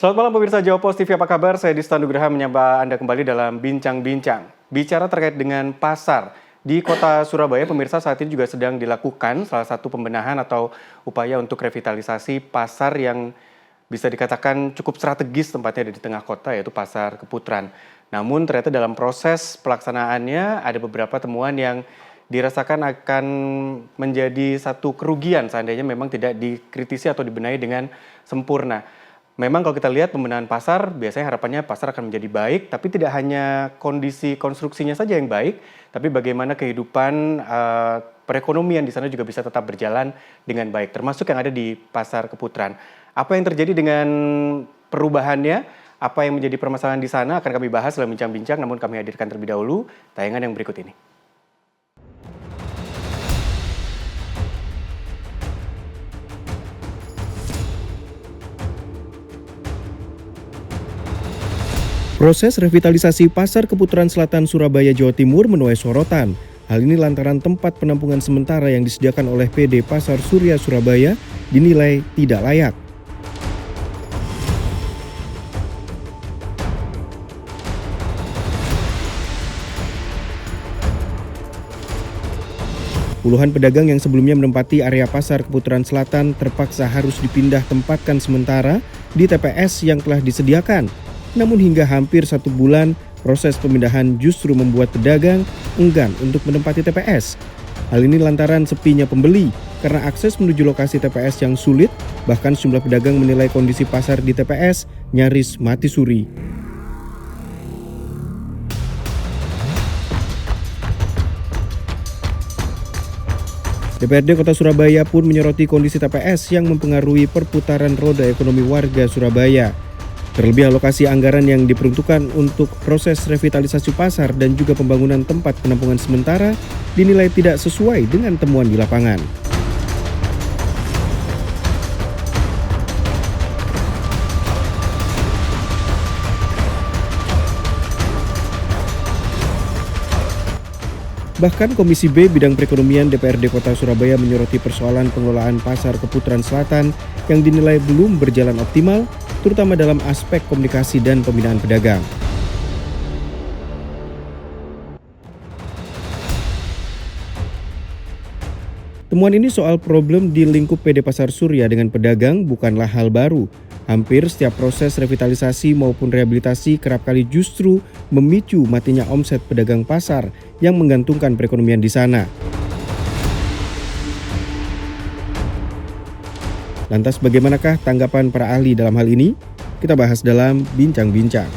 Selamat malam pemirsa Jawa Post TV, apa kabar? Saya Dista Nugraha menyapa Anda kembali dalam Bincang-Bincang. Bicara terkait dengan pasar. Di kota Surabaya, pemirsa, saat ini juga sedang dilakukan salah satu pembenahan atau upaya untuk revitalisasi pasar yang bisa dikatakan cukup strategis tempatnya di tengah kota, yaitu Pasar Keputaran. Namun ternyata dalam proses pelaksanaannya ada beberapa temuan yang dirasakan akan menjadi satu kerugian seandainya memang tidak dikritisi atau dibenahi dengan sempurna. Memang kalau kita lihat pembenahan pasar, biasanya harapannya pasar akan menjadi baik, tapi tidak hanya kondisi konstruksinya saja yang baik, tapi bagaimana kehidupan perekonomian di sana juga bisa tetap berjalan dengan baik, termasuk yang ada di Pasar Keputaran. Apa yang terjadi dengan perubahannya, apa yang menjadi permasalahan di sana akan kami bahas dalam bincang-bincang, namun kami hadirkan terlebih dahulu tayangan yang berikut ini. Proses revitalisasi Pasar Keputaran Selatan Surabaya, Jawa Timur menuai sorotan. Hal ini lantaran tempat penampungan sementara yang disediakan oleh PD Pasar Surya Surabaya dinilai tidak layak. Puluhan pedagang yang sebelumnya menempati area Pasar Keputaran Selatan terpaksa harus dipindah tempatkan sementara di TPS yang telah disediakan. Namun hingga hampir 1 bulan, proses pemindahan justru membuat pedagang enggan untuk menempati TPS. Hal ini lantaran sepinya pembeli karena akses menuju lokasi TPS yang sulit, bahkan sejumlah pedagang menilai kondisi pasar di TPS nyaris mati suri. DPRD Kota Surabaya pun menyoroti kondisi TPS yang mempengaruhi perputaran roda ekonomi warga Surabaya. Terlebih alokasi anggaran yang diperuntukkan untuk proses revitalisasi pasar dan juga pembangunan tempat penampungan sementara dinilai tidak sesuai dengan temuan di lapangan. Bahkan Komisi B Bidang Perekonomian DPRD Kota Surabaya menyoroti persoalan pengelolaan Pasar Keputaran Selatan yang dinilai belum berjalan optimal, terutama dalam aspek komunikasi dan pembinaan pedagang. Temuan ini soal problem di lingkup PD Pasar Surya dengan pedagang bukanlah hal baru. Hampir setiap proses revitalisasi maupun rehabilitasi kerap kali justru memicu matinya omset pedagang pasar yang menggantungkan perekonomian di sana. Lantas bagaimanakah tanggapan para ahli dalam hal ini? Kita bahas dalam Bincang-Bincang.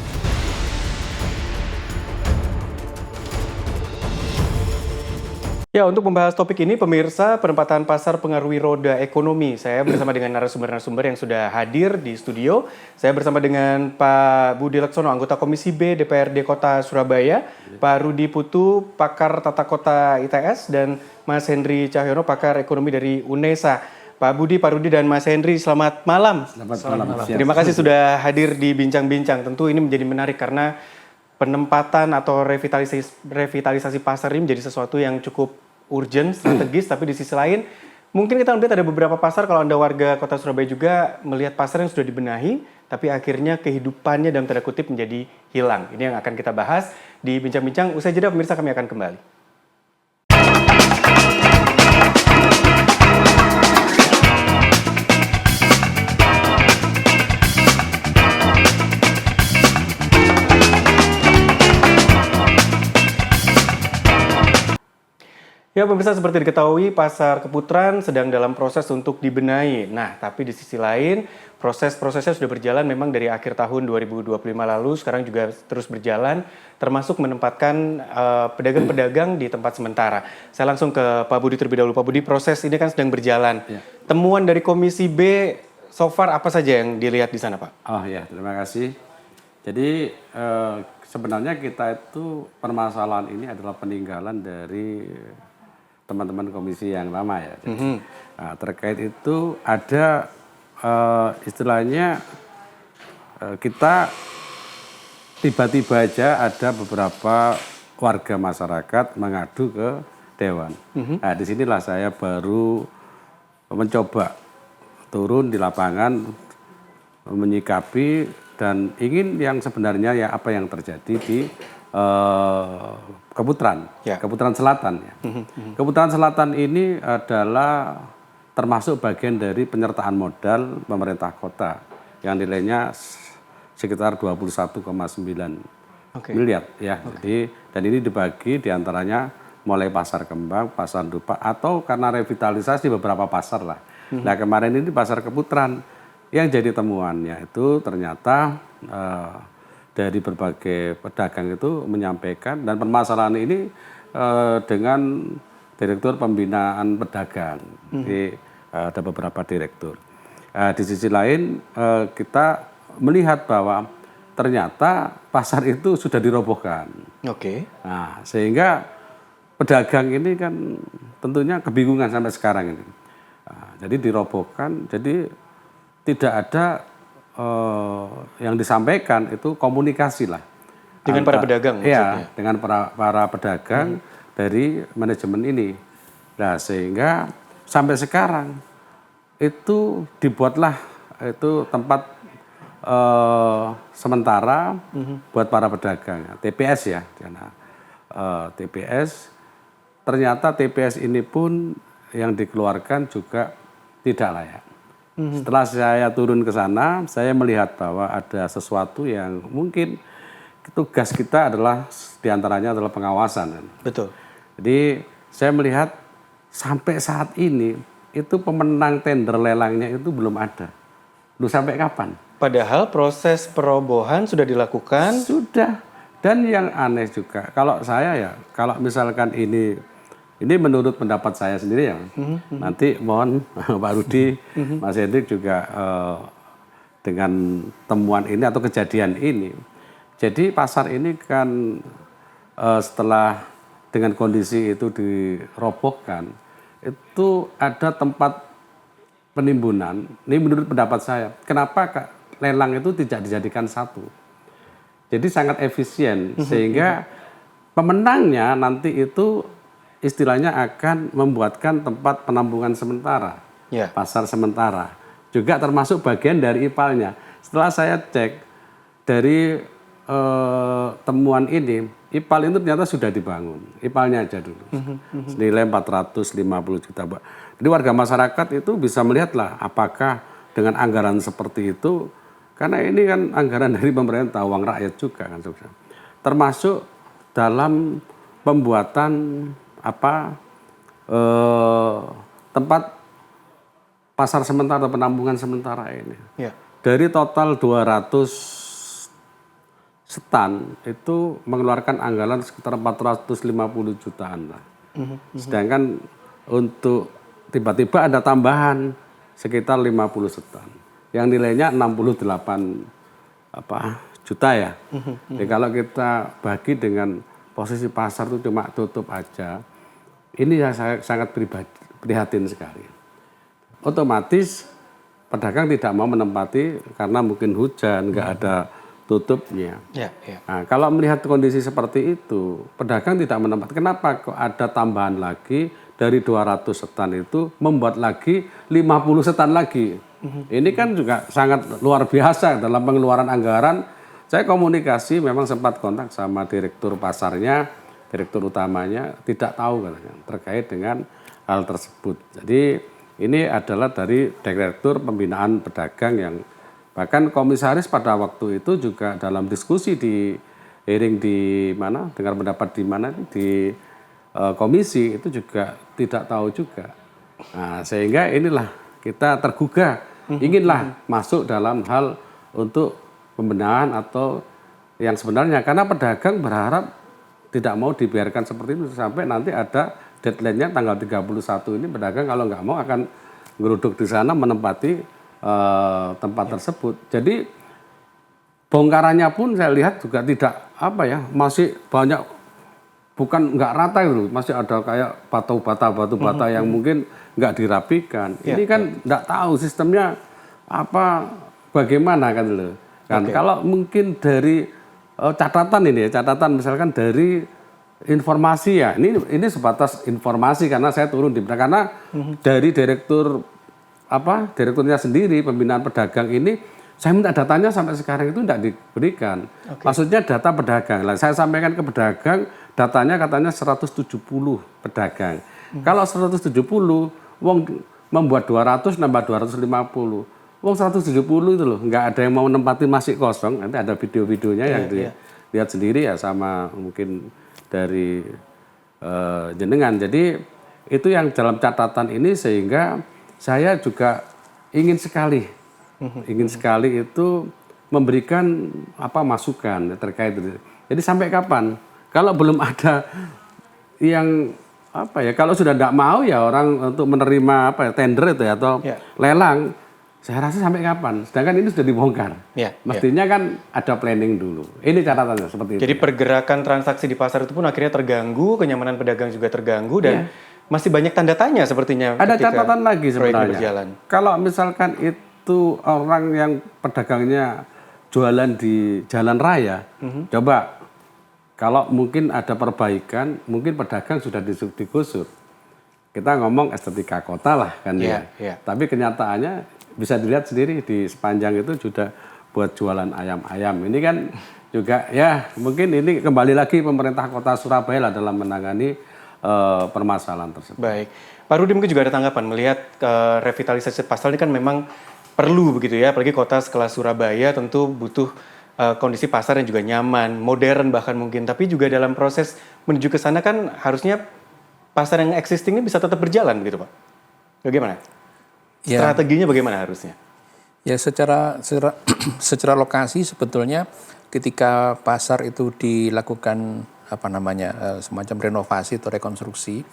Ya, untuk membahas topik ini, pemirsa, penempatan pasar pengaruhi roda ekonomi. Saya bersama dengan narasumber-narasumber yang sudah hadir di studio. Saya bersama dengan Pak Budi Laksono, anggota Komisi B DPRD Kota Surabaya, Pak Rudi Putu, pakar tata kota ITS, dan Mas Hendri Cahyono, pakar ekonomi dari UNESA. Pak Budi, Pak Rudi, dan Mas Hendri, selamat malam. Selamat malam. Terima kasih sudah hadir di Bincang-Bincang. Tentu ini menjadi menarik karena penempatan atau revitalisasi pasar ini menjadi sesuatu yang cukup urgent, strategis, tapi di sisi lain mungkin kita melihat ada beberapa pasar, kalau Anda warga Kota Surabaya juga melihat pasar yang sudah dibenahi, tapi akhirnya kehidupannya dalam tanda kutip menjadi hilang. Ini yang akan kita bahas di Bincang-Bincang. Usai jeda pemirsa, kami akan kembali. Ya pemirsa, seperti diketahui Pasar Keputaran sedang dalam proses untuk dibenahi. Nah, tapi di sisi lain prosesnya sudah berjalan memang dari akhir tahun 2025 lalu, sekarang juga terus berjalan, termasuk menempatkan pedagang-pedagang di tempat sementara. Saya langsung ke Pak Budi terlebih dahulu. Pak Budi, proses ini kan sedang berjalan. Ya. Temuan dari Komisi B so far apa saja yang dilihat di sana, Pak? Oh ya, terima kasih. Jadi sebenarnya kita itu permasalahan ini adalah peninggalan dari teman-teman komisi yang lama ya. Jadi, nah, terkait itu ada istilahnya kita tiba-tiba aja ada beberapa warga masyarakat mengadu ke Dewan. Nah, disinilah saya baru mencoba turun di lapangan menyikapi dan ingin yang sebenarnya ya apa yang terjadi di Keputaran, Keputaran Selatan. Ya. Keputaran Selatan ini adalah termasuk bagian dari penyertaan modal pemerintah kota yang nilainya sekitar 21,9 miliar ya. Jadi dan ini dibagi diantaranya mulai pasar kembang, pasar dupa atau karena revitalisasi beberapa pasar lah. Nah kemarin ini pasar Keputaran yang jadi temuannya itu ternyata dari berbagai pedagang itu menyampaikan dan permasalahan ini dengan Direktur Pembinaan Pedagang. Jadi ada beberapa direktur. Di sisi lain kita melihat bahwa ternyata pasar itu sudah dirobohkan. Nah, sehingga pedagang ini kan tentunya kebingungan sampai sekarang ini. Nah, jadi dirobohkan, jadi tidak ada yang disampaikan itu komunikasi lah. Dengan para pedagang maksudnya? Iya, dengan para pedagang dari manajemen ini. Nah, sehingga sampai sekarang itu dibuatlah itu tempat sementara buat para pedagang, TPS ya. TPS, ternyata TPS ini pun yang dikeluarkan juga tidak layak. Setelah saya turun ke sana, saya melihat bahwa ada sesuatu yang mungkin tugas kita adalah diantaranya adalah pengawasan. Betul. Jadi saya melihat sampai saat ini itu pemenang tender lelangnya itu belum ada. Lu sampai kapan? Padahal proses perobohan sudah dilakukan. Sudah. Dan yang aneh juga, kalau saya ya, kalau misalkan ini menurut pendapat saya sendiri ya. Nanti mohon Pak Rudi, Mas Hendrik juga dengan temuan ini atau kejadian ini. Jadi pasar ini kan setelah dengan kondisi itu dirobohkan, itu ada tempat penimbunan. Ini menurut pendapat saya. Kenapa lelang itu tidak dijadikan satu? Jadi sangat efisien sehingga pemenangnya nanti itu istilahnya akan membuatkan tempat penampungan sementara, pasar sementara. Juga termasuk bagian dari IPAL-nya. Setelah saya cek dari temuan ini, IPAL itu ternyata sudah dibangun. IPAL-nya aja dulu. Senilai 450 juta. Jadi warga masyarakat itu bisa melihatlah apakah dengan anggaran seperti itu, karena ini kan anggaran dari pemerintah, uang rakyat juga kan. Termasuk dalam pembuatan tempat pasar sementara atau penampungan sementara ini. Dari total 200 stan itu mengeluarkan anggaran sekitar 450 jutaan lah. Sedangkan untuk tiba-tiba ada tambahan sekitar 50 stan yang nilainya 68 juta ya. Jadi kalau kita bagi dengan posisi pasar itu cuma tutup aja, ini yang saya sangat prihatin sekali. Otomatis pedagang tidak mau menempati karena mungkin hujan, nggak ada tutupnya. Nah, kalau melihat kondisi seperti itu, pedagang tidak menempati. Kenapa kok ada tambahan lagi dari 200 stan itu membuat lagi 50 stan lagi? Ini kan juga sangat luar biasa dalam pengeluaran anggaran. Saya komunikasi memang sempat kontak sama direktur pasarnya, direktur utamanya, tidak tahu katanya terkait dengan hal tersebut. Jadi ini adalah dari Direktur Pembinaan Pedagang yang bahkan komisaris pada waktu itu juga dalam diskusi di hearing di mana, dengar pendapat di mana di komisi itu juga tidak tahu juga. Nah, sehingga inilah kita tergugah, inginlah masuk dalam hal untuk pembenahan atau yang sebenarnya, karena pedagang berharap tidak mau dibiarkan seperti itu sampai nanti ada deadline-nya tanggal 31 ini pedagang kalau nggak mau akan geruduk di sana menempati tempat tersebut. Jadi bongkarannya pun saya lihat juga tidak masih banyak, bukan nggak rata itu, masih ada kayak batu bata yang mungkin nggak dirapikan. Ini kan nggak tahu sistemnya bagaimana kan loh. Kan kalau mungkin dari catatan misalkan dari informasi ya, ini sebatas informasi karena saya turun di karena dari direkturnya sendiri pembinaan pedagang ini Saya minta datanya sampai sekarang itu tidak diberikan. Maksudnya data pedagang. Lah, saya sampaikan ke pedagang, datanya katanya 170 pedagang. Kalau 170, wong membuat 200 nambah 250. Wong 170 itu loh, nggak ada yang mau nempati masih kosong. Nanti ada video-videonya yang dilihat sendiri ya sama mungkin dari jenengan. Jadi itu yang dalam catatan ini sehingga saya juga ingin sekali itu memberikan masukan terkait itu. Jadi sampai kapan? Kalau belum ada yang kalau sudah tidak mau ya orang untuk menerima tender itu ya, atau lelang, saya rasa sampai kapan? Sedangkan ini sudah dibongkar. Mestinya kan ada planning dulu. Ini catatannya seperti itu. Jadi pergerakan transaksi di pasar itu pun akhirnya terganggu, kenyamanan pedagang juga terganggu dan masih banyak tanda tanya sepertinya. Ada catatan lagi sebenarnya. Berjalan. Kalau misalkan itu orang yang pedagangnya jualan di jalan raya, coba kalau mungkin ada perbaikan, mungkin pedagang sudah digusur. Kita ngomong estetika kota lah kan ya. Tapi kenyataannya bisa dilihat sendiri di sepanjang itu sudah buat jualan ayam-ayam. Ini kan juga ya mungkin ini kembali lagi pemerintah kota Surabaya lah dalam menangani permasalahan tersebut. Baik. Pak Rudi mungkin juga ada tanggapan melihat revitalisasi pasar ini kan memang perlu begitu ya, apalagi kota sekelas Surabaya tentu butuh kondisi pasar yang juga nyaman, modern bahkan mungkin. Tapi juga dalam proses menuju ke sana kan harusnya pasar yang existing ini bisa tetap berjalan begitu Pak. Bagaimana? Strateginya bagaimana harusnya? Ya secara lokasi sebetulnya ketika pasar itu dilakukan semacam renovasi atau rekonstruksi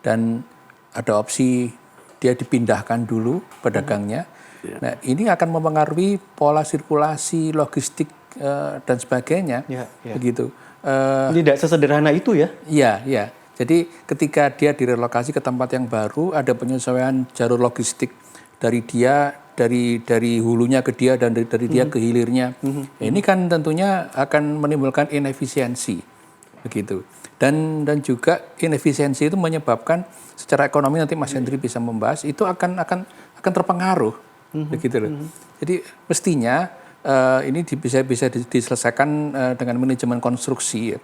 dan ada opsi dia dipindahkan dulu pedagangnya. Nah ini akan mempengaruhi pola sirkulasi, logistik dan sebagainya, begitu. Tidak sesederhana itu ya? Iya. Jadi ketika dia direlokasi ke tempat yang baru, ada penyesuaian jalur logistik dari dia, dari hulunya ke dia dan dari dia ke hilirnya. Ini kan tentunya akan menimbulkan inefisiensi, begitu. Dan juga inefisiensi itu menyebabkan secara ekonomi nanti Mas Hendri bisa membahas itu akan terpengaruh, begitu loh. Jadi mestinya ini bisa diselesaikan dengan manajemen konstruksi. Ya.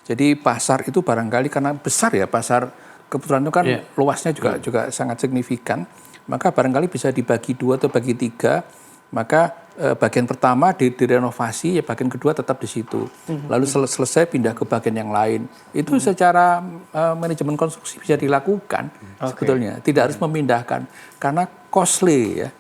Jadi pasar itu barangkali karena besar ya pasar kebetulan itu kan luasnya juga sangat signifikan, maka barangkali bisa dibagi 2 atau bagi 3. Maka bagian pertama direnovasi, ya bagian kedua tetap di situ. Lalu selesai pindah ke bagian yang lain. Itu secara manajemen konstruksi bisa dilakukan sebetulnya. Tidak harus memindahkan karena costly ya.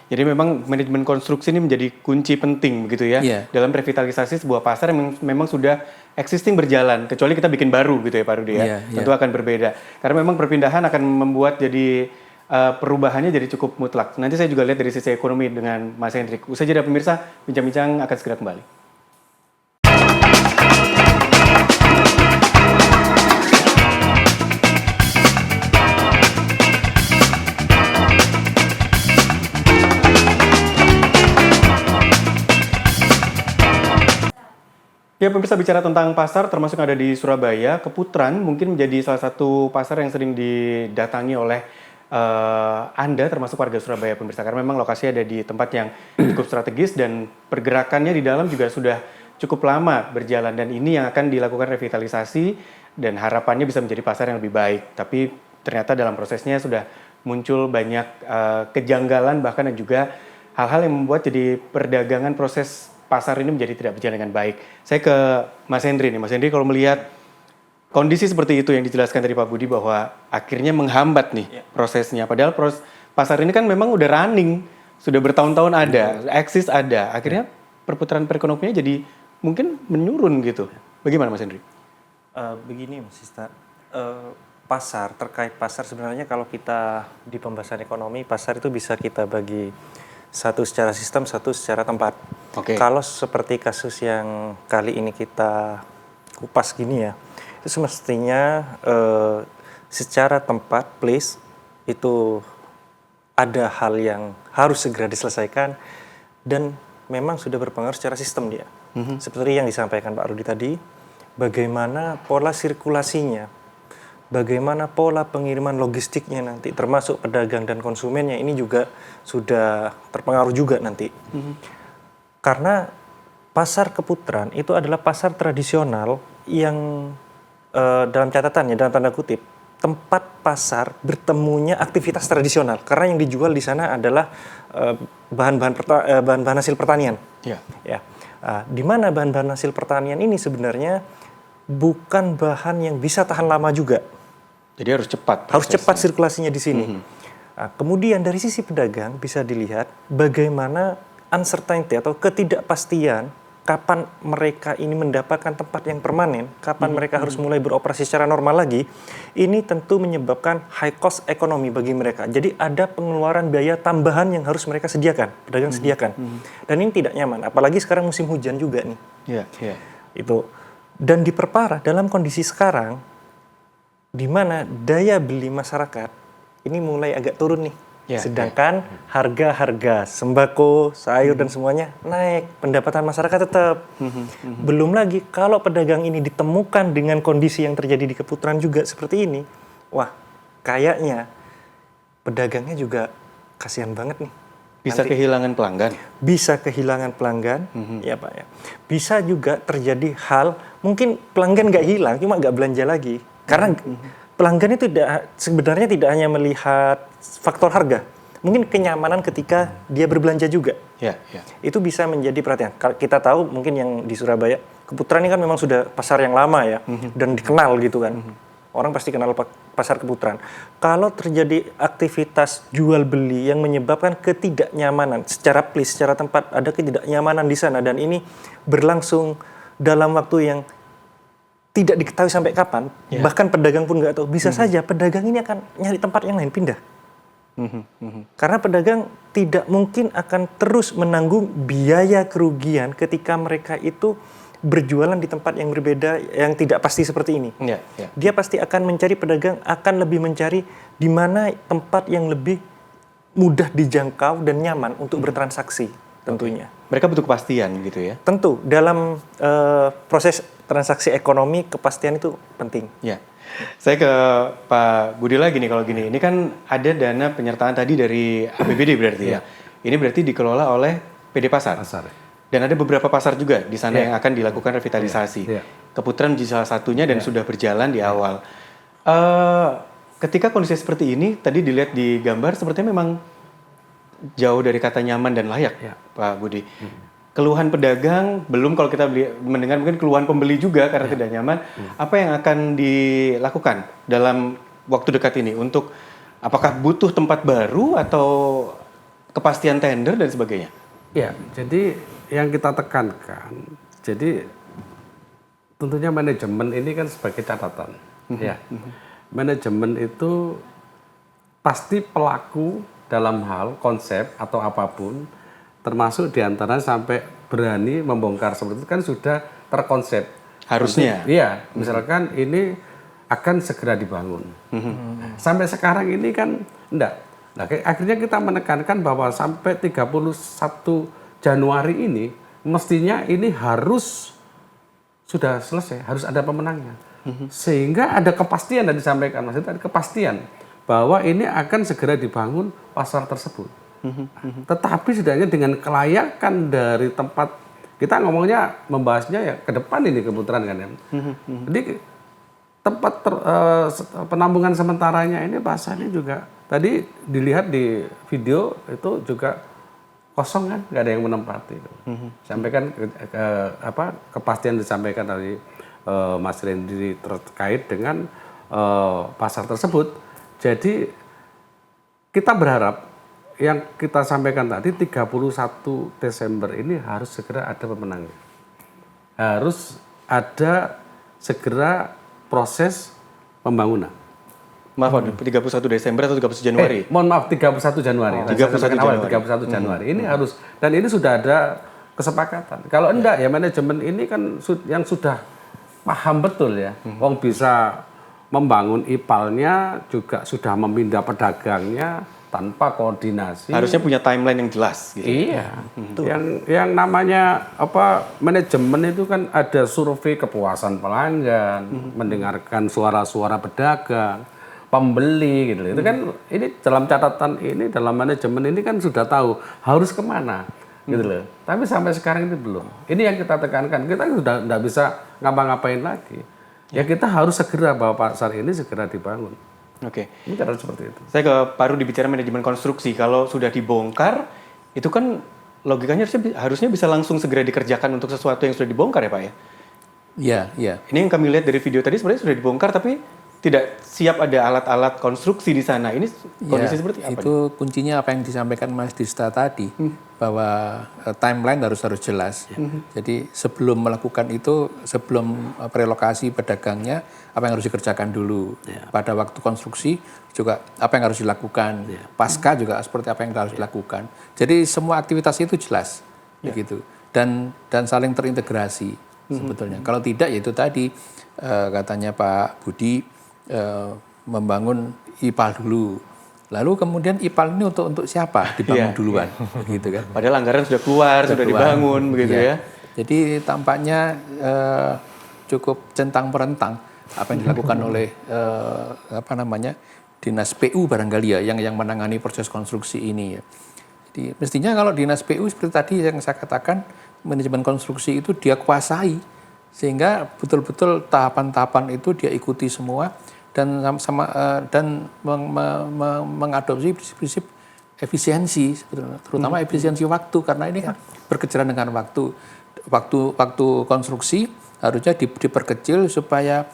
Jadi memang manajemen konstruksi ini menjadi kunci penting begitu ya dalam revitalisasi sebuah pasar yang memang sudah existing berjalan. Kecuali kita bikin baru gitu ya Pak Rudi ya. Tentu akan berbeda. Karena memang perpindahan akan membuat jadi perubahannya jadi cukup mutlak. Nanti saya juga lihat dari sisi ekonomi dengan Mas Hendrik. Usai jeda pemirsa, bincang-bincang akan segera kembali. Ya pemirsa, bicara tentang pasar termasuk ada di Surabaya, Keputaran mungkin menjadi salah satu pasar yang sering didatangi oleh Anda termasuk warga Surabaya pemirsa. Karena memang lokasinya ada di tempat yang cukup strategis dan pergerakannya di dalam juga sudah cukup lama berjalan. Dan ini yang akan dilakukan revitalisasi dan harapannya bisa menjadi pasar yang lebih baik. Tapi ternyata dalam prosesnya sudah muncul banyak kejanggalan bahkan dan juga hal-hal yang membuat jadi perdagangan proses pasar ini menjadi tidak berjalan dengan baik. Saya ke Mas Hendri nih. Mas Hendri kalau melihat kondisi seperti itu yang dijelaskan tadi Pak Budi bahwa akhirnya menghambat nih prosesnya. Padahal pasar ini kan memang udah running, sudah bertahun-tahun ada, eksis ada. Akhirnya perputaran perekonomiannya jadi mungkin menurun gitu. Bagaimana Mas Hendri? Begini Mas Sista, terkait pasar sebenarnya kalau kita di pembahasan ekonomi, pasar itu bisa kita bagi satu secara sistem, satu secara tempat. Kalau seperti kasus yang kali ini kita kupas gini ya, itu semestinya secara tempat, place, itu ada hal yang harus segera diselesaikan dan memang sudah berpengaruh secara sistem dia. Seperti yang disampaikan Pak Rudi tadi, bagaimana pola sirkulasinya bagaimana pola pengiriman logistiknya nanti, termasuk pedagang dan konsumennya ini juga sudah terpengaruh juga nanti. Karena pasar Keputaran itu adalah pasar tradisional yang dalam catatannya, dalam tanda kutip, tempat pasar bertemunya aktivitas tradisional. Karena yang dijual di sana adalah bahan-bahan hasil pertanian. Ya. Di mana bahan-bahan hasil pertanian ini sebenarnya bukan bahan yang bisa tahan lama juga. Jadi harus cepat. Harus cepat sirkulasinya di sini. Kemudian dari sisi pedagang bisa dilihat bagaimana uncertainty atau ketidakpastian kapan mereka ini mendapatkan tempat yang permanen, kapan mereka harus mulai beroperasi secara normal lagi, ini tentu menyebabkan high cost ekonomi bagi mereka. Jadi ada pengeluaran biaya tambahan yang harus mereka sediakan, pedagang sediakan. Dan ini tidak nyaman, apalagi sekarang musim hujan juga nih. Itu. Dan diperparah dalam kondisi sekarang, di mana daya beli masyarakat ini mulai agak turun nih. Sedangkan harga-harga sembako, sayur dan semuanya naik, pendapatan masyarakat tetap. Belum lagi kalau pedagang ini ditemukan dengan kondisi yang terjadi di Keputaran juga seperti ini, wah kayaknya pedagangnya juga kasihan banget nih. Bisa kehilangan pelanggan? Bisa kehilangan pelanggan, ya Pak ya. Bisa juga terjadi hal, mungkin pelanggan nggak hilang, cuma nggak belanja lagi. Karena pelanggan itu sebenarnya tidak hanya melihat faktor harga, mungkin kenyamanan ketika dia berbelanja juga. Itu bisa menjadi perhatian. Kita tahu mungkin yang di Surabaya, Keputaran ini kan memang sudah pasar yang lama ya, dan dikenal gitu kan. Orang pasti kenal pasar Keputaran. Kalau terjadi aktivitas jual beli yang menyebabkan ketidaknyamanan secara place, secara tempat, ada ketidaknyamanan di sana, dan ini berlangsung dalam waktu yang tidak diketahui sampai kapan, bahkan pedagang pun nggak tahu, bisa saja pedagang ini akan nyari tempat yang lain, pindah. Karena pedagang tidak mungkin akan terus menanggung biaya kerugian ketika mereka itu berjualan di tempat yang berbeda, yang tidak pasti seperti ini. Dia pasti akan mencari, pedagang akan lebih mencari di mana tempat yang lebih mudah dijangkau dan nyaman untuk bertransaksi tentunya. Mereka butuh kepastian gitu ya? Tentu, dalam proses transaksi ekonomi, kepastian itu penting. Saya ke Pak Budi lagi nih kalau gini. Ini kan ada dana penyertaan tadi dari APBD berarti ya? Ini berarti dikelola oleh PD Pasar? Dan ada beberapa pasar juga di sana yang akan dilakukan revitalisasi. Keputaran menjadi salah satunya dan sudah berjalan di awal. Ketika kondisi seperti ini, tadi dilihat di gambar, sepertinya memang jauh dari kata nyaman dan layak, Pak Budi. Keluhan pedagang, belum kalau kita mendengar mungkin keluhan pembeli juga karena tidak nyaman. Apa yang akan dilakukan dalam waktu dekat ini untuk apakah butuh tempat baru atau kepastian tender dan sebagainya? Jadi yang kita tekankan, jadi tentunya manajemen ini kan sebagai catatan. Manajemen itu pasti pelaku dalam hal konsep atau apapun, termasuk diantara sampai berani membongkar seperti itu kan sudah terkonsep. Harusnya. Misalkan ini akan segera dibangun. Sampai sekarang ini kan enggak. Nah, akhirnya kita menekankan bahwa sampai 31 Januari ini mestinya ini harus sudah selesai, harus ada pemenangnya. Sehingga ada kepastian yang disampaikan Mas, itu ada kepastian bahwa ini akan segera dibangun pasar tersebut. Tetapi setidaknya dengan kelayakan dari tempat, kita ngomongnya membahasnya ya ke depan ini Keputaran kan ya. Jadi tempat penampungan sementaranya ini pasarnya juga tadi dilihat di video itu juga kosong kan, nggak ada yang menempati. Sampaikan kepastian disampaikan dari Mas Rendri terkait dengan pasar tersebut. Jadi kita berharap yang kita sampaikan tadi 31 Desember ini harus segera ada pemenangnya. Harus ada segera proses pembangunan. Maaf, 31 Desember atau 31 Januari? Mohon maaf, 31 Januari. 31 Januari. Ini harus, dan ini sudah ada kesepakatan. Kalau enggak ya manajemen ini kan yang sudah paham betul ya. Wong bisa membangun IPAL-nya, juga sudah memindah pedagangnya, tanpa koordinasi. Harusnya punya timeline yang jelas. Gitu. Iya. Yang namanya manajemen itu kan ada survei kepuasan pelanggan, mendengarkan suara-suara pedagang, pembeli gitu. Itu kan ini dalam catatan ini, dalam manajemen ini kan sudah tahu harus kemana gitu loh. Tapi sampai sekarang ini belum. Ini yang kita tekankan. Kita sudah tidak bisa ngapa-ngapain lagi. Ya kita harus segera bahwa pasar ini segera dibangun. Oke. Ini cara seperti itu. Saya ke Pak Rudi bicara manajemen konstruksi. Kalau sudah dibongkar, itu kan logikanya harusnya bisa langsung segera dikerjakan untuk sesuatu yang sudah dibongkar ya Pak ya? Iya, iya. Ini yang kami lihat dari video tadi sebenarnya sudah dibongkar tapi tidak siap ada alat-alat konstruksi di sana. Ini kondisi seperti apa? Itu kuncinya apa yang disampaikan Mas Dista tadi, bahwa timeline harus jelas. Jadi sebelum melakukan itu, sebelum relokasi pedagangnya, apa yang harus dikerjakan dulu. Pada waktu konstruksi juga apa yang harus dilakukan. Pasca juga seperti apa yang harus dilakukan. Jadi semua aktivitas itu jelas, begitu. Dan saling terintegrasi sebetulnya. Kalau tidak, ya itu tadi katanya Pak Budi, membangun IPAL dulu. Lalu kemudian IPAL ini untuk siapa dibangun duluan, gitu kan? Padahal anggaran sudah keluar, sudah dibangun, begitu ya. Jadi tampaknya cukup centang perentang apa yang dilakukan oleh dinas PU barangkali ya, yang menangani proses konstruksi ini. Ya. Jadi mestinya kalau dinas PU seperti tadi yang saya katakan, manajemen konstruksi itu dia kuasai, sehingga betul-betul tahapan-tahapan itu dia ikuti semua dan mengadopsi prinsip efisiensi, terutama efisiensi waktu, karena ini kan berkejaran dengan waktu konstruksi harusnya diperkecil supaya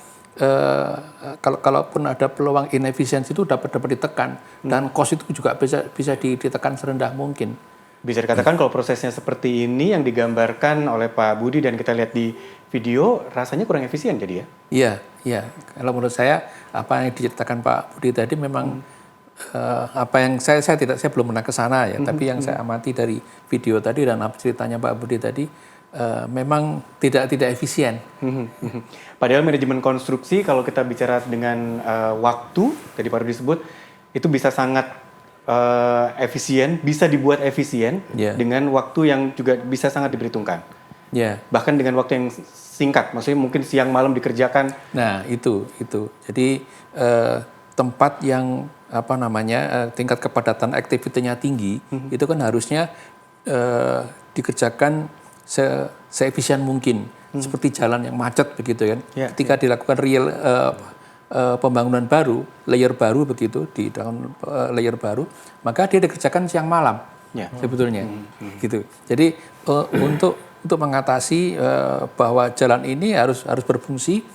kalaupun ada peluang inefisiensi itu dapat ditekan, dan cost itu juga bisa ditekan serendah mungkin. Bisa dikatakan kalau prosesnya seperti ini yang digambarkan oleh Pak Budi dan kita lihat di video, rasanya kurang efisien jadi ya? Iya. Kalau menurut saya apa yang diceritakan Pak Budi tadi memang apa yang saya belum pernah ke sana ya, tapi yang saya amati dari video tadi dan ceritanya Pak Budi tadi memang tidak efisien. Padahal manajemen konstruksi kalau kita bicara dengan waktu, tadi Pak Rudi sebut, itu bisa sangat efisien, bisa dibuat efisien dengan waktu yang juga bisa sangat diperhitungkan. Bahkan dengan waktu yang singkat, maksudnya mungkin siang malam dikerjakan. Nah itu. Jadi tempat yang tingkat kepadatan aktivitinya tinggi, itu kan harusnya dikerjakan seefisien mungkin, seperti jalan yang macet begitu kan. Ketika dilakukan real pembangunan baru, layer baru begitu, di dalam layer baru, maka dia dikerjakan siang malam sebetulnya, gitu. Jadi untuk mengatasi bahwa jalan ini harus berfungsi,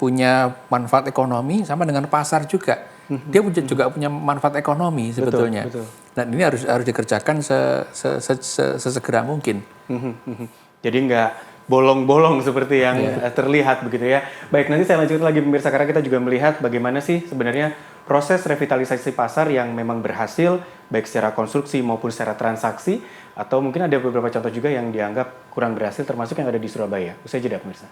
punya manfaat ekonomi sama dengan pasar juga. Dia juga punya manfaat ekonomi sebetulnya. Betul. Dan ini harus dikerjakan sesegera mungkin. Jadi nggak bolong-bolong seperti yang terlihat begitu ya. Baik, nanti saya lanjutkan lagi pemirsa, karena kita juga melihat bagaimana sih sebenarnya proses revitalisasi pasar yang memang berhasil baik secara konstruksi maupun secara transaksi, atau mungkin ada beberapa contoh juga yang dianggap kurang berhasil, termasuk yang ada di Surabaya. Usai jeda pemirsa.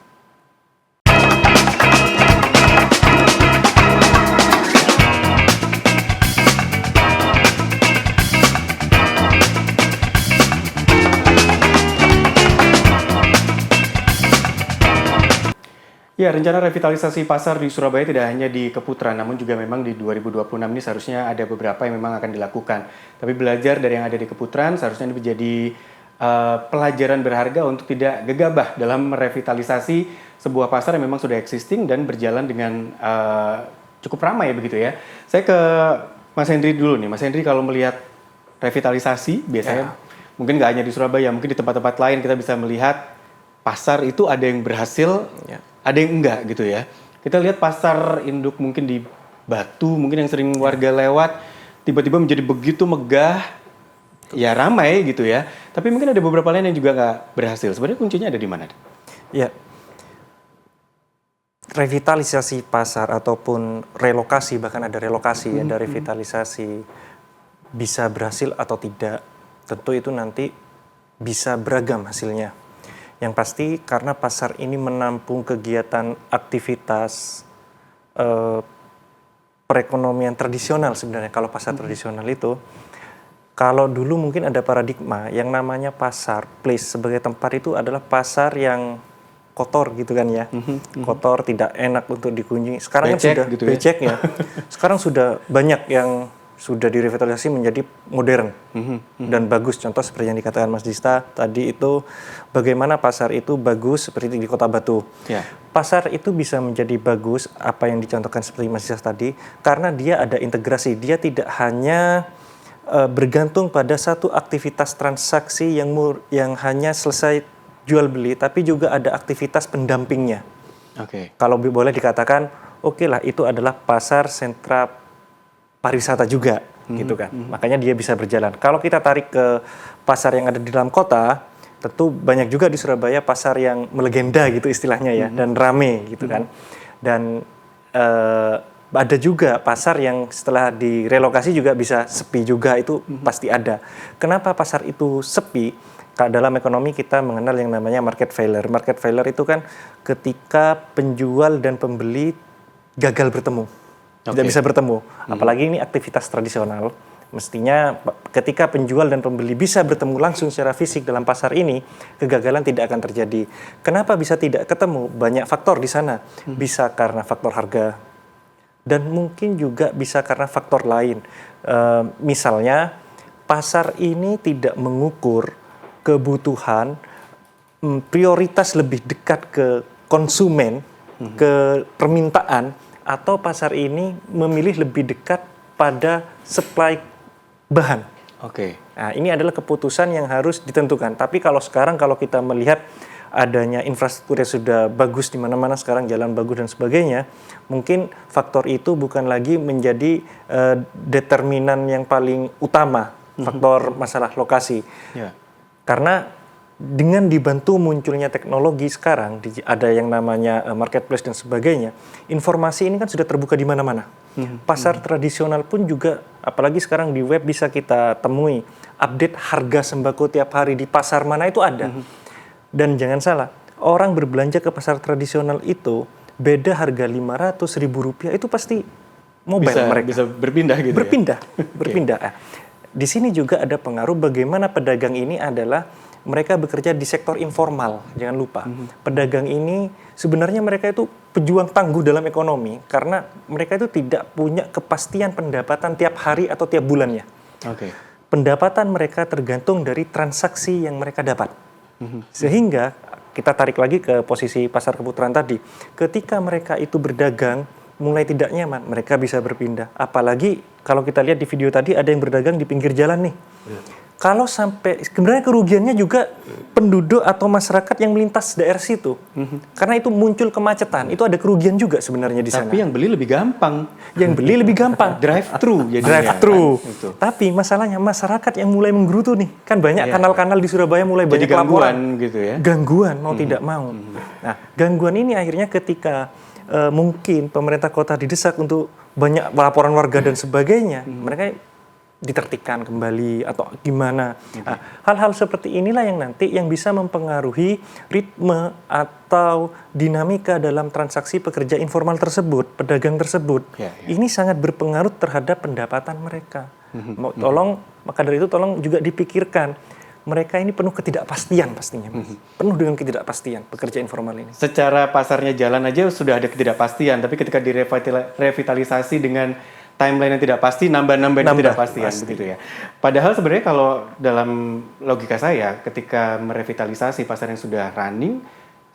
Ya, rencana revitalisasi pasar di Surabaya tidak hanya di Keputaran, namun juga memang di 2026 ini seharusnya ada beberapa yang memang akan dilakukan. Tapi belajar dari yang ada di Keputaran, seharusnya ini menjadi pelajaran berharga untuk tidak gegabah dalam merevitalisasi sebuah pasar yang memang sudah existing dan berjalan dengan cukup ramai begitu ya. Saya ke Mas Hendri dulu nih. Mas Hendri, kalau melihat revitalisasi, biasanya mungkin nggak hanya di Surabaya, mungkin di tempat-tempat lain kita bisa melihat pasar itu ada yang berhasil, ada yang enggak gitu ya. Kita lihat pasar induk mungkin di Batu, mungkin yang sering warga lewat, tiba-tiba menjadi begitu megah, ya ramai gitu ya. Tapi mungkin ada beberapa lain yang juga nggak berhasil. Sebenarnya kuncinya ada di mana? Ya, revitalisasi pasar ataupun relokasi, bahkan ada relokasi, ada revitalisasi, bisa berhasil atau tidak, tentu itu nanti bisa beragam hasilnya. Yang pasti karena pasar ini menampung kegiatan aktivitas perekonomian tradisional sebenarnya. Kalau pasar tradisional itu, kalau dulu mungkin ada paradigma yang namanya pasar, place sebagai tempat itu adalah pasar yang kotor gitu kan ya. Kotor, tidak enak untuk dikunjungi. Sekarang becek, kan sudah gitu becek ya. Sekarang sudah banyak yang sudah direvitalisasi menjadi modern dan bagus. Contoh seperti yang dikatakan Mas Dista tadi itu, bagaimana pasar itu bagus seperti di Kota Batu. Ya. Pasar itu bisa menjadi bagus, apa yang dicontohkan seperti Mas Dista tadi, karena dia ada integrasi. Dia tidak hanya bergantung pada satu aktivitas transaksi yang hanya selesai jual beli, tapi juga ada aktivitas pendampingnya. Kalau boleh dikatakan, oke lah, itu adalah pasar sentra pariwisata juga, gitu kan. Makanya dia bisa berjalan. Kalau kita tarik ke pasar yang ada di dalam kota, tentu banyak juga di Surabaya pasar yang melegenda gitu istilahnya ya, dan rame gitu kan. Dan ada juga pasar yang setelah direlokasi juga bisa sepi juga, itu pasti ada. Kenapa pasar itu sepi? Dalam ekonomi kita mengenal yang namanya market failure. Market failure itu kan ketika penjual dan pembeli gagal bertemu. Tidak bisa bertemu. Apalagi ini aktivitas tradisional. Mestinya ketika penjual dan pembeli bisa bertemu langsung secara fisik dalam pasar ini, kegagalan tidak akan terjadi. Kenapa bisa tidak ketemu? Banyak faktor di sana. Bisa karena faktor harga, dan mungkin juga bisa karena faktor lain. Misalnya, pasar ini tidak mengukur kebutuhan, prioritas lebih dekat ke konsumen, ke permintaan, atau pasar ini memilih lebih dekat pada supply bahan. Nah, ini adalah keputusan yang harus ditentukan. Tapi kalau sekarang kalau kita melihat adanya infrastruktur yang sudah bagus di mana-mana sekarang, jalan bagus dan sebagainya, mungkin faktor itu bukan lagi menjadi determinan yang paling utama, faktor masalah lokasi. Karena dengan dibantu munculnya teknologi sekarang, ada yang namanya marketplace dan sebagainya, informasi ini kan sudah terbuka di mana-mana. Pasar tradisional pun juga, apalagi sekarang di web bisa kita temui update harga sembako tiap hari di pasar mana itu ada. Dan jangan salah, orang berbelanja ke pasar tradisional itu beda harga Rp500.000 itu pasti mobile mereka. Bisa berpindah gitu. Berpindah. Di sini juga ada pengaruh bagaimana pedagang ini adalah mereka bekerja di sektor informal, jangan lupa. Pedagang ini sebenarnya mereka itu pejuang tangguh dalam ekonomi karena mereka itu tidak punya kepastian pendapatan tiap hari atau tiap bulannya. Pendapatan mereka tergantung dari transaksi yang mereka dapat. Sehingga kita tarik lagi ke posisi pasar Keputaran tadi. Ketika mereka itu berdagang mulai tidak nyaman, mereka bisa berpindah. Apalagi kalau kita lihat di video tadi ada yang berdagang di pinggir jalan nih. Kalau sampai, sebenarnya kerugiannya juga penduduk atau masyarakat yang melintas daerah situ. Karena itu muncul kemacetan, itu ada kerugian juga sebenarnya di sana. Tapi yang beli lebih gampang. Drive-thru. Kan? Tapi masalahnya masyarakat yang mulai menggerutu nih. Kan banyak kanal-kanal di Surabaya mulai banyak laporan. Gitu ya. Gangguan, mau tidak mau. Nah, gangguan ini akhirnya ketika mungkin pemerintah kota didesak untuk banyak laporan warga dan sebagainya, mereka ditertibkan kembali atau gimana. Nah, hal-hal seperti inilah yang nanti yang bisa mempengaruhi ritme atau dinamika dalam transaksi pekerja informal tersebut, pedagang tersebut. Ini sangat berpengaruh terhadap pendapatan mereka. Maka dari itu tolong juga dipikirkan, mereka ini penuh ketidakpastian pastinya, penuh dengan ketidakpastian pekerja informal ini. Secara pasarnya jalan aja sudah ada ketidakpastian, tapi ketika direvitalisasi dengan timeline yang tidak pasti, nambah ketidakpastian begitu ya. Padahal sebenarnya kalau dalam logika saya, ketika merevitalisasi pasar yang sudah running,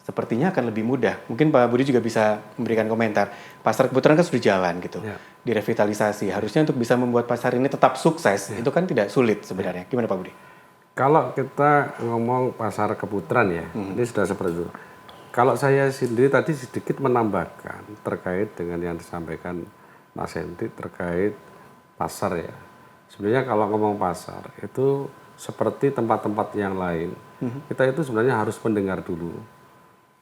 sepertinya akan lebih mudah. Mungkin Pak Budi juga bisa memberikan komentar. Pasar Keputaran kan sudah jalan gitu, direvitalisasi. Harusnya untuk bisa membuat pasar ini tetap sukses, itu kan tidak sulit sebenarnya. Gimana Pak Budi? Kalau kita ngomong pasar Keputaran ya, ini sudah seperti itu. Kalau saya sendiri tadi sedikit menambahkan terkait dengan yang disampaikan Mas Hendri terkait pasar ya. Sebenarnya kalau ngomong pasar itu seperti tempat-tempat yang lain. Kita itu sebenarnya harus mendengar dulu.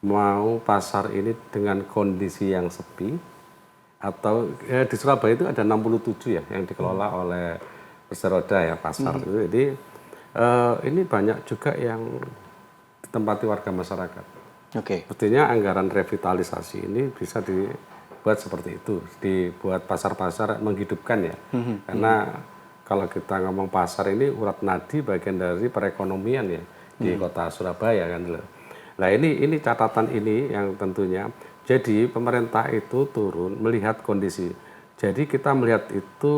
Mau pasar ini dengan kondisi yang sepi atau di Surabaya itu ada 67 ya yang dikelola oleh Perseroda ya pasar itu. Jadi ini banyak juga yang ditempati warga masyarakat. Artinya anggaran revitalisasi ini bisa buat seperti itu, dibuat pasar-pasar menghidupkan ya. Karena kalau kita ngomong pasar ini urat nadi bagian dari perekonomian ya di kota Surabaya kan loh. Nah ini catatan ini yang tentunya, jadi pemerintah itu turun melihat kondisi. Jadi kita melihat itu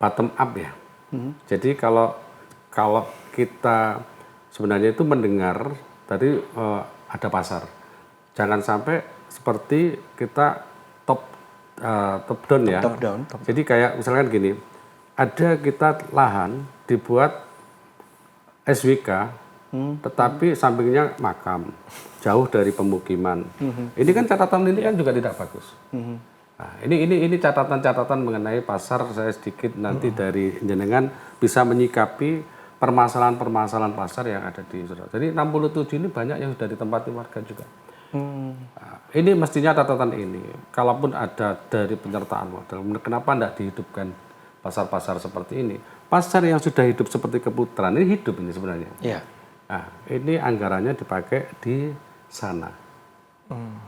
bottom up ya. Jadi kalau kita sebenarnya itu mendengar tadi ada pasar, jangan sampai seperti kita top down ya. Top down. Jadi kayak misalkan gini, ada kita lahan dibuat SWK, tetapi sampingnya makam, jauh dari pemukiman. Ini kan catatan ini kan juga tidak bagus. Nah, ini catatan-catatan mengenai pasar, saya sedikit nanti dari jenengan bisa menyikapi permasalahan-permasalahan pasar yang ada di Surabaya. Jadi 67 ini banyak yang sudah ditempati warga juga. Nah, ini mestinya catatan ini, kalaupun ada dari penyertaan modal, kenapa tidak dihidupkan pasar-pasar seperti ini? Pasar yang sudah hidup seperti Keputaran ini hidup ini sebenarnya. Iya. Nah, ini anggarannya dipakai di sana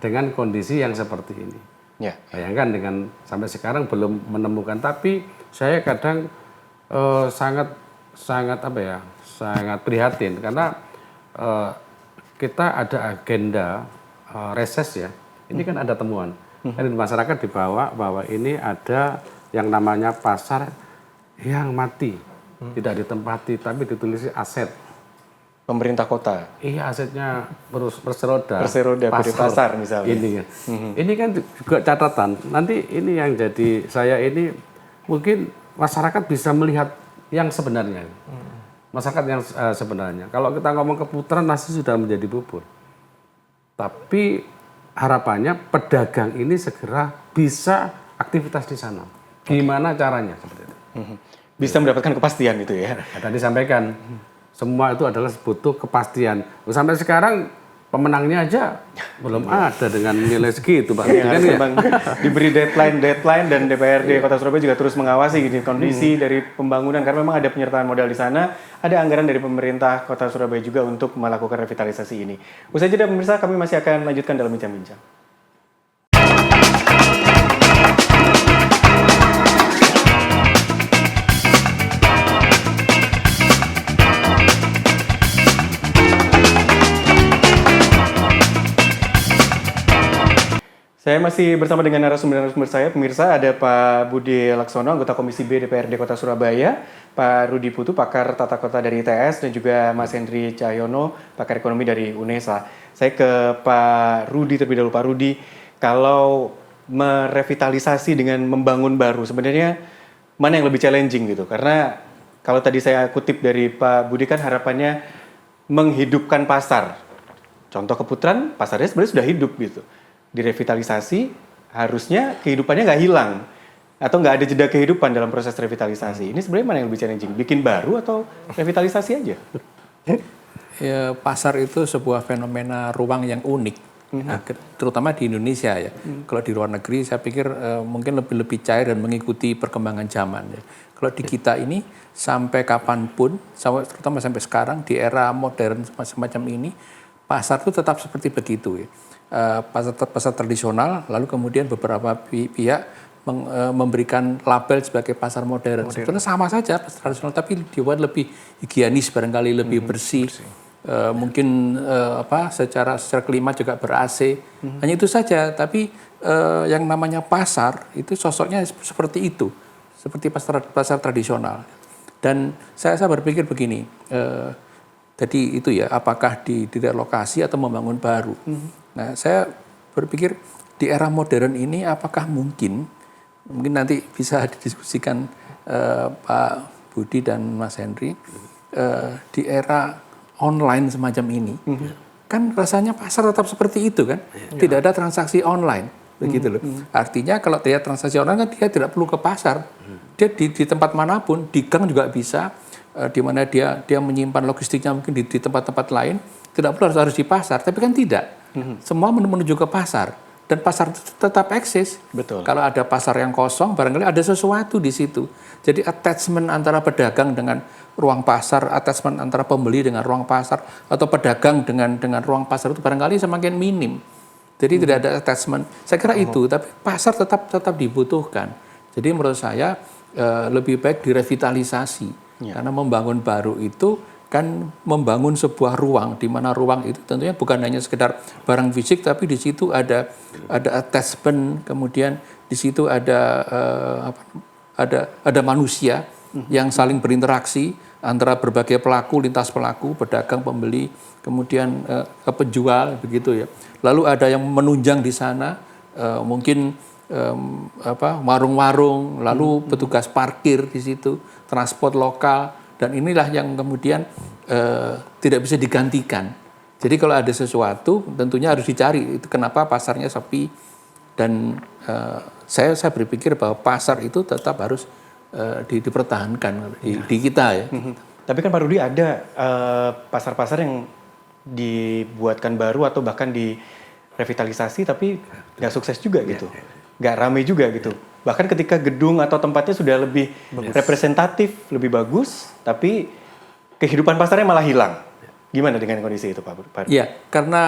dengan kondisi yang seperti ini. Ya. Bayangkan dengan sampai sekarang belum menemukan, tapi saya kadang sangat prihatin karena kita ada agenda reses ya. Ini kan ada temuan. Kan di masyarakat dibawa bahwa ini ada yang namanya pasar yang mati, tidak ditempati tapi ditulis aset. Pemerintah kota. Iya, asetnya berseroda pasar misalnya. Ini kan juga catatan. Nanti ini yang jadi saya ini mungkin masyarakat bisa melihat yang sebenarnya. Masyarakat yang sebenarnya. Kalau kita ngomong Keputaran nasi sudah menjadi bubur. Tapi harapannya pedagang ini segera bisa aktivitas di sana. Gimana caranya seperti itu? Bisa mendapatkan kepastian itu ya. Tadi sampaikan. Semua itu adalah butuh kepastian. Sampai sekarang pemenangnya aja belum ada dengan nilai segitu, Pak. Ya, kan diberi deadline dan DPRD Kota Surabaya juga terus mengawasi gini kondisi dari pembangunan karena memang ada penyertaan modal di sana, ada anggaran dari pemerintah Kota Surabaya juga untuk melakukan revitalisasi ini. Usai jeda pemirsa, kami masih akan lanjutkan dalam bincang-bincang. Saya masih bersama dengan narasumber saya, pemirsa ada Pak Budi Laksono, anggota Komisi B DPRD Kota Surabaya, Pak Rudi Putu, pakar tata kota dari ITS, dan juga Mas Hendri Cahyono, pakar ekonomi dari UNESA. Saya ke Pak Rudi terlebih dahulu. Pak Rudi, kalau merevitalisasi dengan membangun baru, sebenarnya mana yang lebih challenging gitu? Karena kalau tadi saya kutip dari Pak Budi kan harapannya menghidupkan pasar. Contoh Keputaran, pasarnya sebenarnya sudah hidup gitu. Direvitalisasi harusnya kehidupannya nggak hilang atau nggak ada jeda kehidupan dalam proses revitalisasi. Ini sebenarnya mana yang lebih challenging? Bikin baru atau revitalisasi aja? Ya, pasar itu sebuah fenomena ruang yang unik, terutama di Indonesia ya. Kalau di luar negeri saya pikir mungkin lebih cair dan mengikuti perkembangan zaman. Ya. Kalau di kita ini sampai kapanpun, terutama sampai sekarang di era modern semacam ini, pasar itu tetap seperti begitu ya. Pasar tradisional, lalu kemudian beberapa pihak memberikan label sebagai pasar modern. Sebenarnya sama saja pasar tradisional, tapi dibuat lebih higienis, barangkali lebih bersih. Mungkin secara klima juga ber-AC. Hanya itu saja, tapi yang namanya pasar itu sosoknya seperti itu, seperti pasar tradisional. Dan saya berpikir begini. Jadi itu ya, apakah direlokasi atau membangun baru. Nah, saya berpikir di era modern ini apakah mungkin nanti bisa didiskusikan Pak Budi dan Mas Henry, di era online semacam ini, kan rasanya pasar tetap seperti itu kan, tidak ada transaksi online, begitu loh. Artinya kalau dia transaksi online kan dia tidak perlu ke pasar, dia di tempat manapun, di gang juga bisa. Di mana dia menyimpan logistiknya mungkin di tempat-tempat lain, tidak perlu harus di pasar, tapi kan tidak. Semua menuju ke pasar dan pasar tetap eksis. Betul. Kalau ada pasar yang kosong, barangkali ada sesuatu di situ. Jadi attachment antara pedagang dengan ruang pasar, attachment antara pembeli dengan ruang pasar, atau pedagang dengan ruang pasar itu barangkali semakin minim. Jadi tidak ada attachment. Saya kira itu, tapi pasar tetap dibutuhkan. Jadi menurut saya lebih baik direvitalisasi. Karena membangun baru itu kan membangun sebuah ruang, di mana ruang itu tentunya bukan hanya sekedar barang fisik, tapi di situ ada attachment, kemudian di situ ada manusia yang saling berinteraksi antara berbagai pelaku, lintas pelaku, pedagang, pembeli, kemudian penjual, begitu ya. Lalu ada yang menunjang di sana, mungkin warung-warung, lalu petugas parkir di situ, transport lokal, dan inilah yang kemudian tidak bisa digantikan. Jadi kalau ada sesuatu, tentunya harus dicari. Itu kenapa pasarnya sepi. Dan saya berpikir bahwa pasar itu tetap harus dipertahankan di kita ya. Tapi kan Pak Rudi ada pasar-pasar yang dibuatkan baru atau bahkan direvitalisasi tapi nggak sukses juga gitu. Nggak rame juga gitu. Bahkan ketika gedung atau tempatnya sudah lebih representatif, lebih bagus, tapi kehidupan pasarnya malah hilang. Gimana dengan kondisi itu Pak? Iya, karena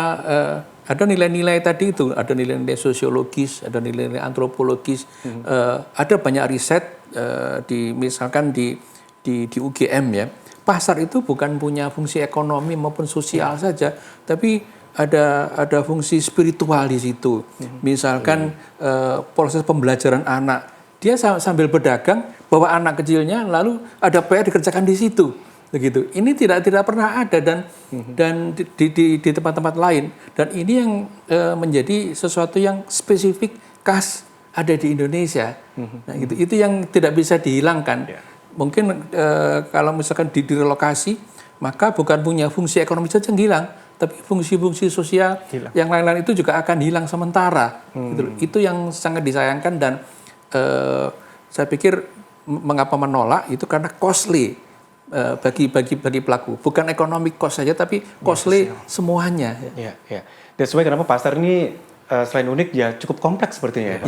ada nilai-nilai tadi itu, ada nilai-nilai sosiologis, ada nilai-nilai antropologis, ada banyak riset misalkan di UGM ya. Pasar itu bukan punya fungsi ekonomi maupun sosial saja, tapi ada fungsi spiritual di situ. Misalkan proses pembelajaran anak, dia sambil berdagang bawa anak kecilnya, lalu ada PR dikerjakan di situ, begitu. Ini tidak pernah ada dan di tempat-tempat lain. Dan ini yang menjadi sesuatu yang spesifik khas ada di Indonesia. Nah, itu yang tidak bisa dihilangkan. Mungkin kalau misalkan direlokasi, maka bukan punya fungsi ekonomi saja yang hilang, tapi fungsi-fungsi sosial yang lain-lain itu juga akan hilang sementara. Gitu. Itu yang sangat disayangkan dan saya pikir mengapa menolak itu karena costly bagi pelaku. Bukan economic cost saja, tapi costly semuanya. Iya. That's why kenapa pasar ini selain unik ya cukup kompleks sepertinya ya Pak.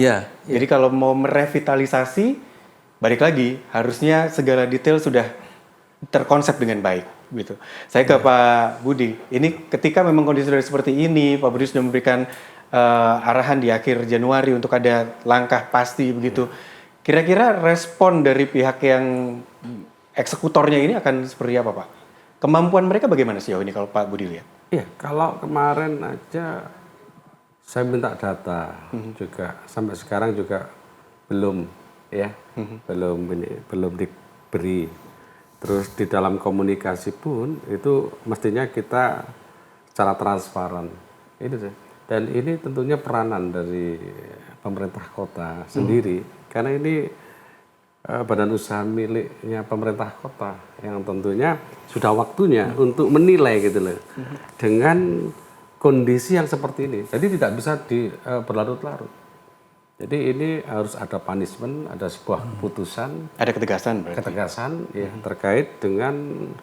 Jadi kalau mau merevitalisasi, balik lagi harusnya segala detail sudah terkonsep dengan baik. Gitu. Saya ke Pak Budi. Ini ketika memang kondisi sudah seperti ini, Pak Budi sudah memberikan arahan di akhir Januari untuk ada langkah pasti begitu. Kira-kira respon dari pihak yang eksekutornya ini akan seperti apa, Pak? Kemampuan mereka bagaimana sejauh ini kalau Pak Budi lihat? Iya, kalau kemarin aja saya minta data juga sampai sekarang juga belum ya, belum diberi. Terus di dalam komunikasi pun itu mestinya kita secara transparan. Dan ini tentunya peranan dari pemerintah kota sendiri, karena ini badan usaha miliknya pemerintah kota yang tentunya sudah waktunya untuk menilai gitu loh. Dengan kondisi yang seperti ini. Jadi tidak bisa berlarut-larut. Jadi ini harus ada punishment, ada sebuah keputusan, ada ketegasan berarti. Ketegasan ya terkait dengan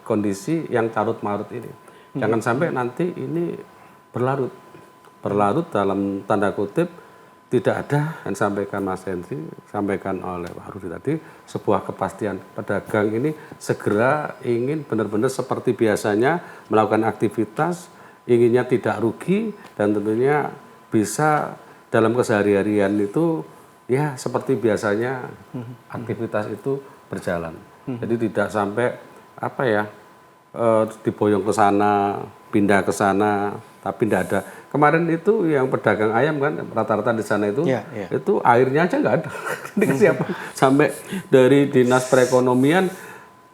kondisi yang carut-marut ini. Jangan sampai nanti ini berlarut dalam tanda kutip tidak ada yang sampaikan Mas Henry, sampaikan oleh Pak Rudi tadi, sebuah kepastian pedagang ini segera ingin benar-benar seperti biasanya melakukan aktivitas, inginnya tidak rugi dan tentunya bisa dalam keseharian itu ya seperti biasanya aktivitas itu berjalan. Jadi tidak sampai diboyong ke sana, pindah ke sana, tapi tidak ada. Kemarin itu yang pedagang ayam kan rata-rata di sana itu itu airnya aja nggak ada. Kesiapan sampai dari Dinas Perekonomian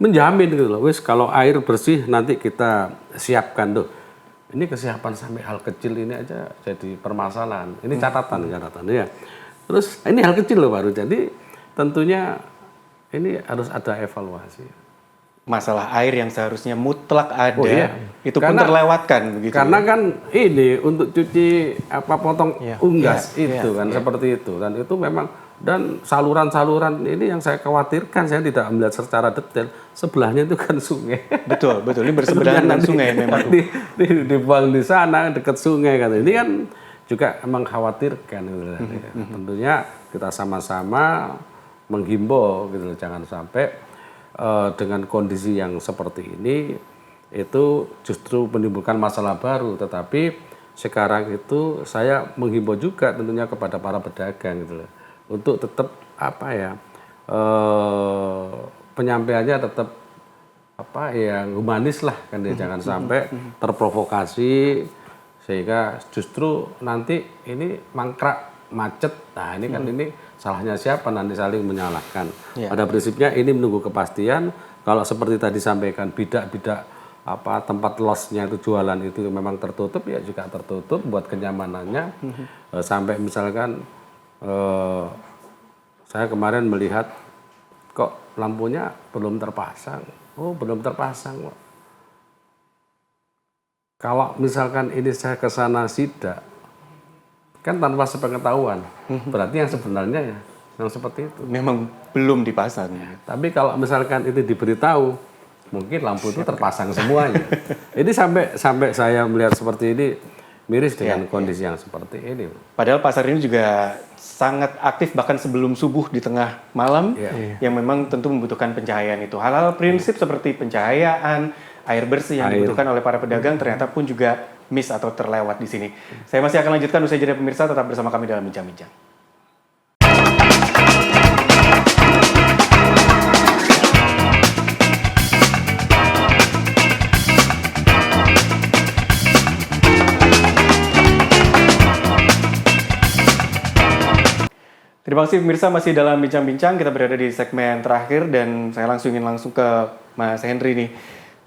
menjamin gitu loh. Wis kalau air bersih nanti kita siapkan tuh. Ini kesiapan sampai hal kecil ini aja jadi permasalahan. Ini catatan ya. Terus ini hal kecil loh baru. Jadi tentunya ini harus ada evaluasi. Masalah air yang seharusnya mutlak ada, itu pun terlewatkan begitu. Karena kan ini untuk cuci potong unggas seperti itu. Dan itu memang dan saluran-saluran ini yang saya khawatirkan, saya tidak melihat secara detail. Sebelahnya itu kan sungai. Betul. Ini berseberangan dengan sungai memang. Dibuang di sana dekat sungai kan. Ini kan juga mengkhawatirkan. Tentunya kita sama-sama menghimbau gitu, jangan sampai dengan kondisi yang seperti ini itu justru menimbulkan masalah baru, tetapi sekarang itu saya menghimbau juga tentunya kepada para pedagang gitu loh, untuk tetap penyampaiannya tetap yang humanis lah kan, jangan sampai terprovokasi sehingga justru nanti ini mangkrak macet. Nah ini kan ini salahnya siapa, nanti saling menyalahkan. Pada prinsipnya ini menunggu kepastian. Kalau seperti tadi sampaikan bidak-bidak tempat losnya itu jualan itu memang tertutup, ya juga tertutup buat kenyamanannya. Sampai misalkan saya kemarin melihat kok lampunya belum terpasang. Oh belum terpasang. Kalau misalkan ini saya ke sana sidak, kan tanpa sepengetahuan, berarti yang sebenarnya ya yang seperti itu. Memang belum dipasang. Tapi kalau misalkan itu diberitahu, mungkin lampu itu terpasang semuanya. Ini sampai saya melihat seperti ini miris dengan kondisi yang seperti ini. Padahal pasar ini juga sangat aktif bahkan sebelum subuh di tengah malam, yang memang tentu membutuhkan pencahayaan itu. Hal-hal prinsip seperti pencahayaan, air bersih yang dibutuhkan oleh para pedagang ternyata pun juga miss atau terlewat di sini. Saya masih akan lanjutkan usai jeda pemirsa, tetap bersama kami dalam Bincang-Bincang. Terima kasih pemirsa, masih dalam Bincang-Bincang, kita berada di segmen terakhir dan saya ingin langsung ke Mas Henry nih.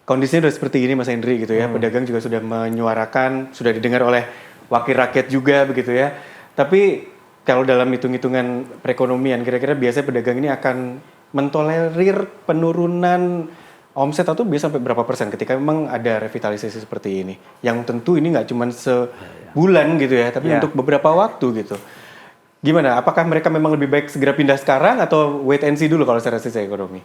Kondisinya sudah seperti ini Mas Henry gitu ya, pedagang juga sudah menyuarakan, sudah didengar oleh wakil rakyat juga begitu ya. Tapi kalau dalam hitung-hitungan perekonomian, kira-kira biasanya pedagang ini akan mentolerir penurunan omset atau bisa sampai berapa persen ketika memang ada revitalisasi seperti ini? Yang tentu ini nggak cuma sebulan gitu ya, tapi untuk beberapa waktu gitu. Gimana? Apakah mereka memang lebih baik segera pindah sekarang atau wait and see dulu kalau secara sisi ekonomi?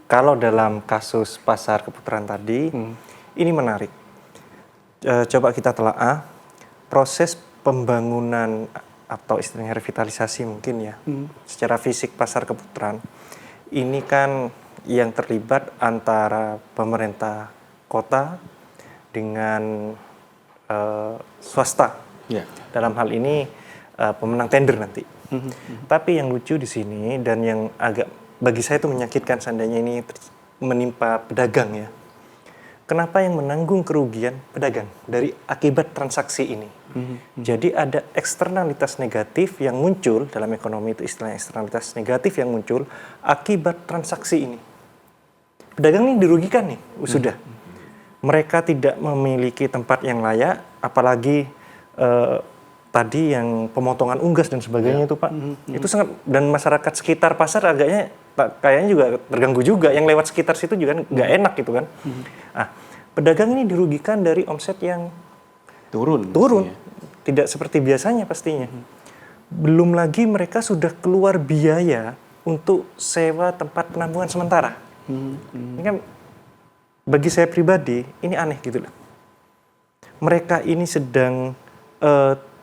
Kalau dalam kasus pasar Keputaran tadi, ini menarik. Coba kita telaah proses pembangunan atau istilahnya revitalisasi mungkin ya, secara fisik pasar Keputaran. Ini kan yang terlibat antara pemerintah kota dengan swasta. Dalam hal ini pemenang tender nanti. Tapi yang lucu di sini dan yang agak bagi saya itu menyakitkan seandainya ini menimpa pedagang ya. Kenapa yang menanggung kerugian pedagang dari akibat transaksi ini? Jadi ada eksternalitas negatif yang muncul dalam ekonomi, itu istilahnya eksternalitas negatif yang muncul akibat transaksi ini. Pedagang ini dirugikan nih, sudah. Mereka tidak memiliki tempat yang layak, apalagi tadi yang pemotongan unggas dan sebagainya itu Pak, itu sangat, dan masyarakat sekitar pasar agaknya kayaknya juga terganggu juga, yang lewat sekitar situ juga nggak enak gitu kan. Nah, pedagang ini dirugikan dari omset yang turun, tidak seperti biasanya pastinya. Belum lagi mereka sudah keluar biaya untuk sewa tempat penampungan sementara. Ini kan bagi saya pribadi ini aneh gitu loh. Mereka ini sedang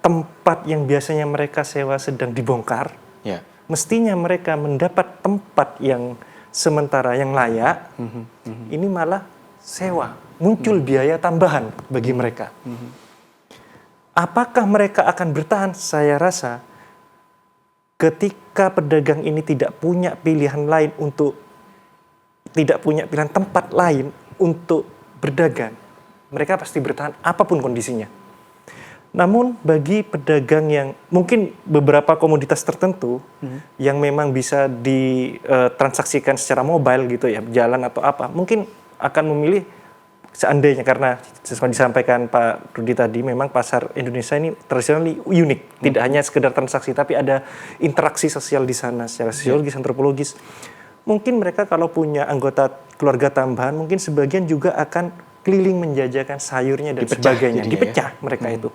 tempat yang biasanya mereka sewa sedang dibongkar, mestinya mereka mendapat tempat yang sementara yang layak, ini malah sewa, muncul biaya tambahan bagi mereka. Apakah mereka akan bertahan? Saya rasa ketika pedagang ini tidak punya pilihan lain tidak punya pilihan tempat lain untuk berdagang, mereka pasti bertahan apapun kondisinya. Namun bagi pedagang yang mungkin beberapa komoditas tertentu yang memang bisa ditransaksikan secara mobile gitu ya, jalan atau apa, mungkin akan memilih seandainya, karena sesuai disampaikan Pak Rudi tadi, memang pasar Indonesia ini tradisional unik, tidak hanya sekedar transaksi tapi ada interaksi sosial di sana secara sosiologis, antropologis. Mungkin mereka kalau punya anggota keluarga tambahan, mungkin sebagian juga akan keliling menjajakan sayurnya dan sebagainya, dipecah mereka itu.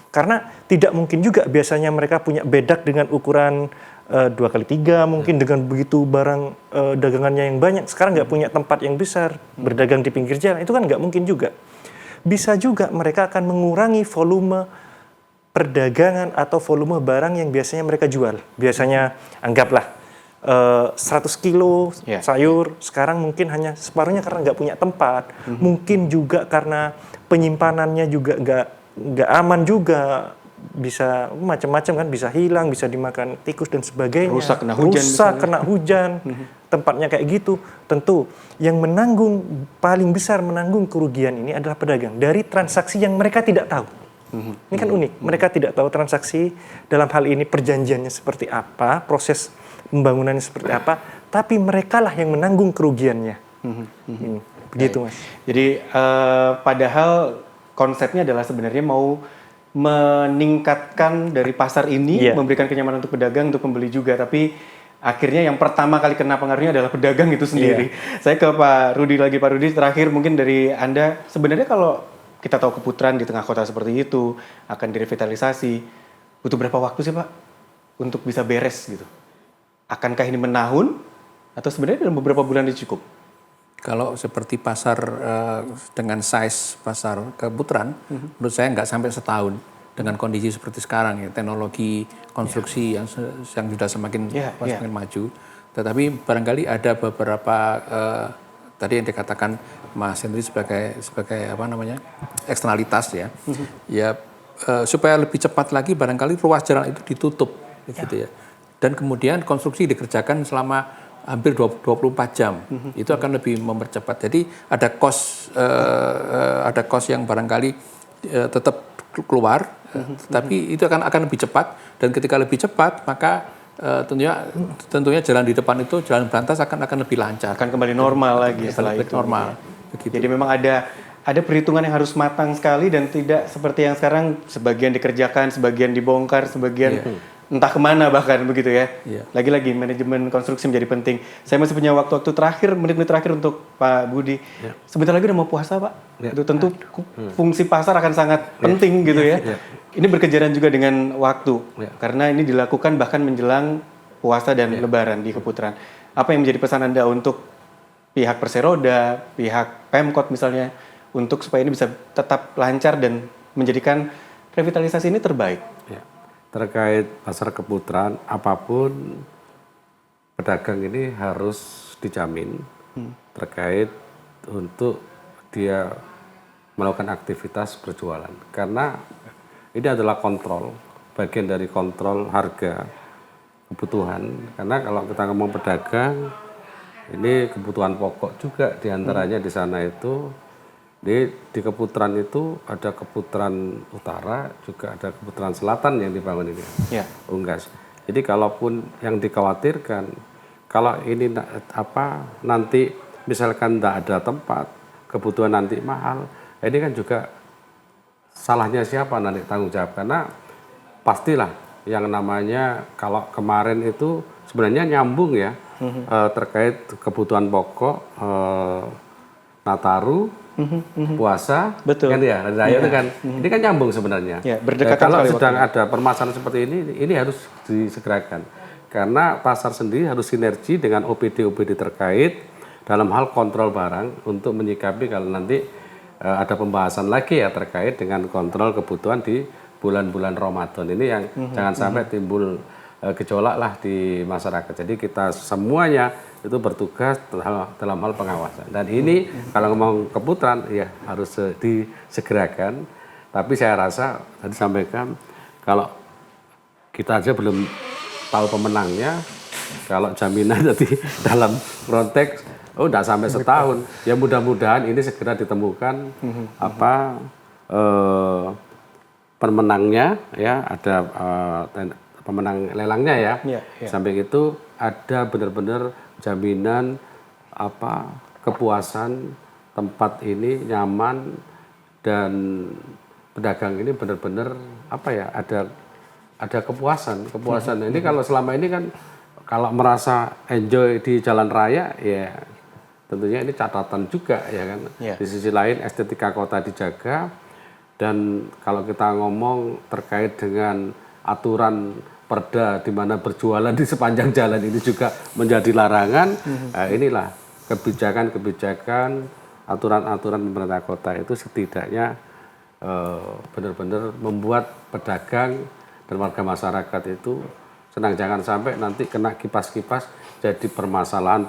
Karena tidak mungkin juga biasanya mereka punya bedak dengan ukuran 2x3, mungkin dengan begitu barang dagangannya yang banyak. Sekarang nggak punya tempat yang besar, berdagang di pinggir jalan, itu kan nggak mungkin juga. Bisa juga mereka akan mengurangi volume perdagangan atau volume barang yang biasanya mereka jual. Biasanya anggaplah 100 kilo sayur, sekarang mungkin hanya separuhnya karena nggak punya tempat. Mungkin juga karena penyimpanannya juga nggak aman juga, bisa macam-macam kan, bisa hilang, bisa dimakan tikus dan sebagainya. Rusak kena hujan, tempatnya kayak gitu. Tentu yang paling besar menanggung kerugian ini adalah pedagang dari transaksi yang mereka tidak tahu. Ini kan unik, mereka tidak tahu transaksi dalam hal ini perjanjiannya seperti apa, proses pembangunannya seperti apa, tapi merekalah yang menanggung kerugiannya. Begitu, Mas. Jadi padahal konsepnya adalah sebenarnya mau meningkatkan dari pasar ini, memberikan kenyamanan untuk pedagang, untuk pembeli juga, tapi akhirnya yang pertama kali kena pengaruhnya adalah pedagang itu sendiri. Saya ke Pak Rudi lagi. Pak Rudi, terakhir mungkin dari Anda, sebenarnya kalau kita tahu Keputaran di tengah kota seperti itu akan direvitalisasi, butuh berapa waktu sih Pak untuk bisa beres gitu? Akankah ini menahun atau sebenarnya dalam beberapa bulan itu cukup? Kalau seperti pasar dengan size pasar Keputaran, menurut saya nggak sampai setahun dengan kondisi seperti sekarang ya, teknologi konstruksi yang sudah semakin maju. Tetapi barangkali ada beberapa tadi yang dikatakan Mas Henry sebagai apa namanya eksternalitas ya, supaya lebih cepat lagi barangkali ruas jalan itu ditutup gitu ya, dan kemudian konstruksi dikerjakan selama hampir 24 jam, itu akan lebih mempercepat. Jadi ada cost yang barangkali tetap keluar, tapi itu akan lebih cepat, dan ketika lebih cepat maka tentunya jalan di depan itu, jalan berantas akan lebih lancar, akan kembali normal lagi setelah itu. Normal. Begitu. Jadi memang ada perhitungan yang harus matang sekali dan tidak seperti yang sekarang sebagian dikerjakan, sebagian dibongkar, sebagian entah kemana bahkan begitu ya. Lagi-lagi manajemen konstruksi menjadi penting. Saya masih punya waktu terakhir, menit-menit terakhir untuk Pak Budi. Sebentar lagi udah mau puasa Pak. Itu tentu fungsi pasar akan sangat penting gitu ya. Ini berkejaran juga dengan waktu karena ini dilakukan bahkan menjelang puasa dan Lebaran di Keputaran. Apa yang menjadi pesan Anda untuk pihak Perseroda, pihak Pemkot misalnya, untuk supaya ini bisa tetap lancar dan menjadikan revitalisasi ini terbaik? Terkait pasar Keputaran, apapun pedagang ini harus dijamin terkait untuk dia melakukan aktivitas berjualan. Karena ini adalah kontrol, bagian dari kontrol harga kebutuhan. Karena kalau kita ngomong pedagang, ini kebutuhan pokok juga diantaranya di sana itu. Di Keputaran itu ada Keputaran Utara, juga ada Keputaran Selatan yang dibangun ini. Unggas. Jadi kalaupun yang dikhawatirkan, kalau ini nanti misalkan tidak ada tempat, kebutuhan nanti mahal, ini kan juga salahnya siapa nanti tanggung jawab. Karena pastilah yang namanya kalau kemarin itu sebenarnya nyambung ya, terkait kebutuhan pokok, Nataru, puasa, kan ya, raya itu kan, ini kan nyambung sebenarnya. Kalau sedang ada permasalahan seperti ini harus disegerakan. Karena pasar sendiri harus sinergi dengan OPD-OPD terkait dalam hal kontrol barang untuk menyikapi kalau nanti ada pembahasan lagi ya terkait dengan kontrol kebutuhan di bulan-bulan Ramadan ini yang jangan sampai timbul gejolak lah di masyarakat. Jadi kita semuanya itu bertugas dalam hal pengawasan. Dan ini kalau ngomong Keputaran ya harus disegerakan. Tapi saya rasa tadi sampaikan kalau kita aja belum tahu pemenangnya, kalau jaminan tadi dalam konteks udah sampai setahun. Ya mudah-mudahan ini segera ditemukan pemenangnya ya, ada pemenang lelangnya ya. Sampai itu ada benar-benar jaminan kepuasan tempat ini nyaman dan pedagang ini benar-benar ada kepuasan. Ini kalau selama ini kan kalau merasa enjoy di jalan raya ya tentunya ini catatan juga ya kan. Di sisi lain estetika kota dijaga, dan kalau kita ngomong terkait dengan aturan perda di mana berjualan di sepanjang jalan ini juga menjadi larangan. Inilah kebijakan-kebijakan, aturan-aturan pemerintah kota itu setidaknya benar-benar membuat pedagang dan warga masyarakat itu senang. Jangan sampai nanti kena kipas-kipas jadi permasalahan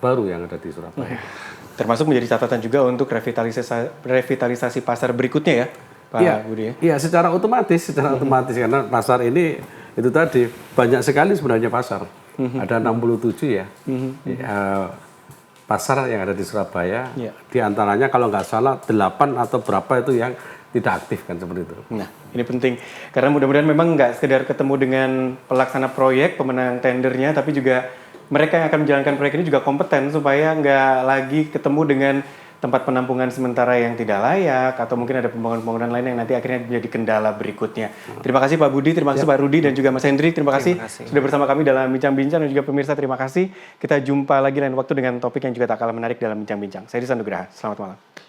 baru yang ada di Surabaya. Termasuk menjadi catatan juga untuk revitalisasi pasar berikutnya ya, Pak Budi. Iya, secara otomatis karena pasar ini itu tadi banyak sekali sebenarnya pasar. Ada 67 ya. Pasar yang ada di Surabaya. Di antaranya kalau nggak salah 8 atau berapa itu yang tidak aktif kan seperti itu. Nah, ini penting karena mudah-mudahan memang nggak sekedar ketemu dengan pelaksana proyek, pemenang tendernya, tapi juga mereka yang akan menjalankan proyek ini juga kompeten supaya nggak lagi ketemu dengan tempat penampungan sementara yang tidak layak atau mungkin ada pembangunan-pembangunan lain yang nanti akhirnya menjadi kendala berikutnya. Terima kasih Pak Budi, terima kasih Pak Rudi dan juga Mas Hendrik. Terima kasih sudah bersama kami dalam bincang-bincang dan juga pemirsa terima kasih. Kita jumpa lagi lain waktu dengan topik yang juga tak kalah menarik dalam bincang-bincang. Saya Dista Nugraha. Selamat malam.